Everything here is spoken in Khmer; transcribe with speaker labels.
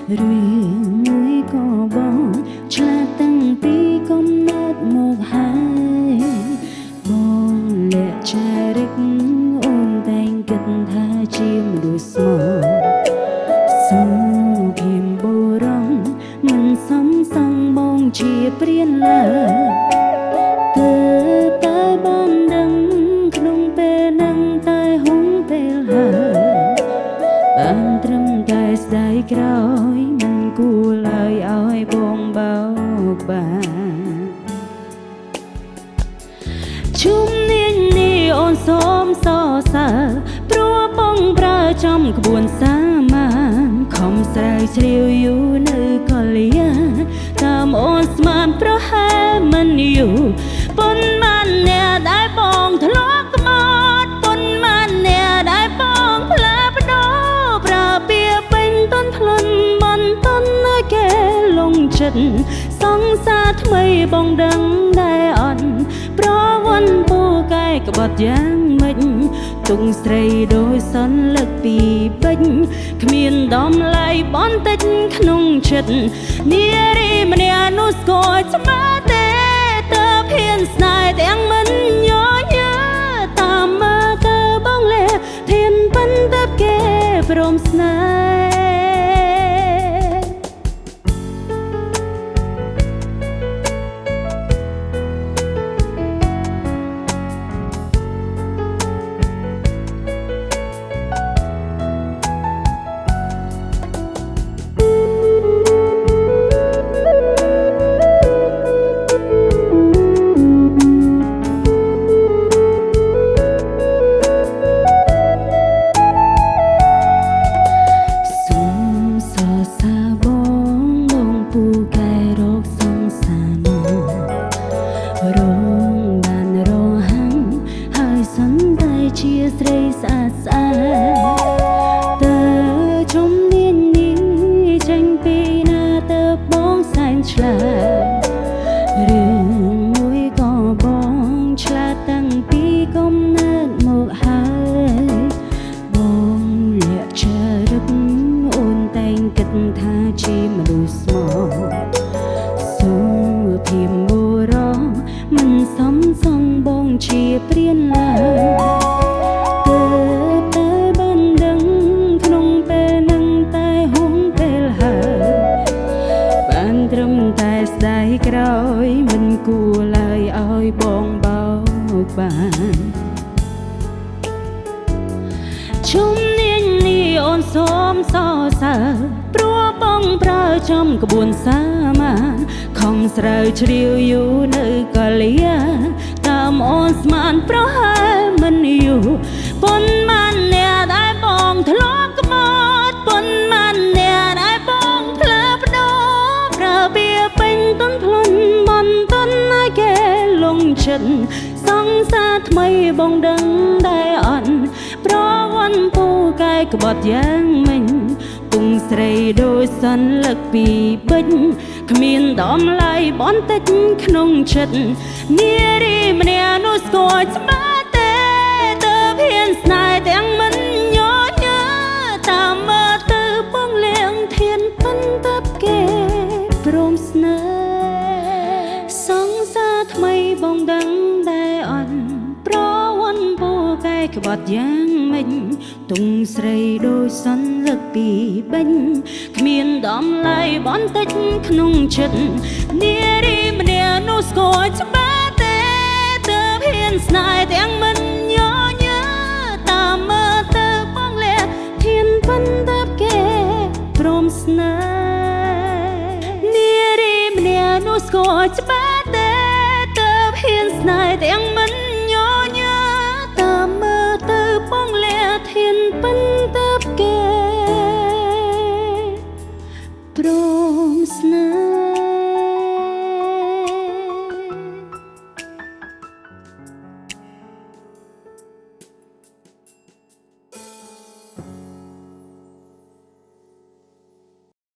Speaker 1: រឿងមួយក៏បងឆ្លាតតាំងពីកំណើតមកហើយបងលាក់ចារិកអូនតែងគិតថាជាមនុស្សស្មោះសូមភៀមបុរងមិនសំសង់បងជាព្រានឡើយទើបតែបានដឹងក្នុងពេលនឹងតែហុងពេលហើយបានត្រឹមតែស្ដាយក្រោយមិនគួរឡើយឲ្យបងបោកបានជុំនាងនេះអូនសូមសរសើរព្រោះបងប្រើចំក្បួនសាមានខំស្រាវជ្រាវយូរនៅកលយាតាមអូនស្មានប្រហែលមិនយូរប៉ុន្មានអ្នកដែលបងធ្លាប់ក្បត់ប៉ុន្មានអ្នកដែលបងផ្លាស់ប្ដូរប្រើពាក្យពេញទន់ភ្លន់មិនតន់ឲ្យគេលងចិត្តសង្សារថ្មីបងដឹងដែរអត់ប្រវត្តិពូកែក្បត់យ៉ាងម៉េចទុងស្រីដោយសន្លឹកពីពេជ្រគ្មានដំឡៃបនតិចក្នុងចិត្តនារីម្នាក់នោះស្គាល់ច្បាស់ទេតើភៀនស្នេហ៍ទាំងមិនញញើតាមមើលទៅបងលែធានប៉ុន្តែគេព្រមស្នេហ៍ជាស្រីស្អាតស្អាតតើជំនាញនេះចេញពីណាទៅបងសែនឆ្លាតរឿងមួយក៏បងឆ្លាតតាំងពីកំណើតមកហើយបងលាក់ចារិកអូនតែងគិតថាជាមនុស្សស្មោះសូមភៀមបុរងមិនសំសង់បងជាព្រានឡើយត្រឹមតែស្ដាយក្រោយមិនគួរឡើយឲ្យបងបោកបានជុំនាងនេះអូនសូមសរសើរព្រោះបងប្រើចំក្បួនសាមានខំស្រាវជ្រាវយូរនៅកលយាតាមអូនស្មានប្រហែលមិនយូរប៉ុន្មានអ្នកដែលបងធ្លាប់ក្បត់ប៉ុន្មានអ្នកដែលបងផ្លាស់ប្ដូរប្រើពាក្យពេញទន់ភ្លន់មិនតន់ឲ្យគេលងចិត្តសង្សារថ្មីបងដឹងដែរអត់ប្រវត្តិពូកែក្បត់យ៉ាងមិញពុងស្រីដោយសន្លឹកពីពេជ្រគ្មានដំឡៃបនតិចក្នុងចិត្តនារីម្នាក់នោះស្គាល់ច្បាស់ទេតើភៀនស្នេហ៍ទាំងមិនញញើតាមមើលទៅបងលៀងធានប៉ុន្តែគេព្រមស្នេហ៍សង្សារថ្មីបងដឹងដែរអត់ប្រវត្តិពូកែក្បត់យ៉ាងម៉េចទុងស្រីដោយសន្លឹកពីបេញគ្មានដំឡៃបនតិចក្នុងចិត្តនារីម្នាក់នោះស្គាល់ច្បាស់ទេតើភៀនស្នេហ៍ទាំងមិនញញើតាមមើលទៅបងលែធានប៉ុន្តែគេព្រមស្នេហ៍នោះស្គាល់ច្បាស់ទេតើហ៊ានស្នេហ៍ទាំង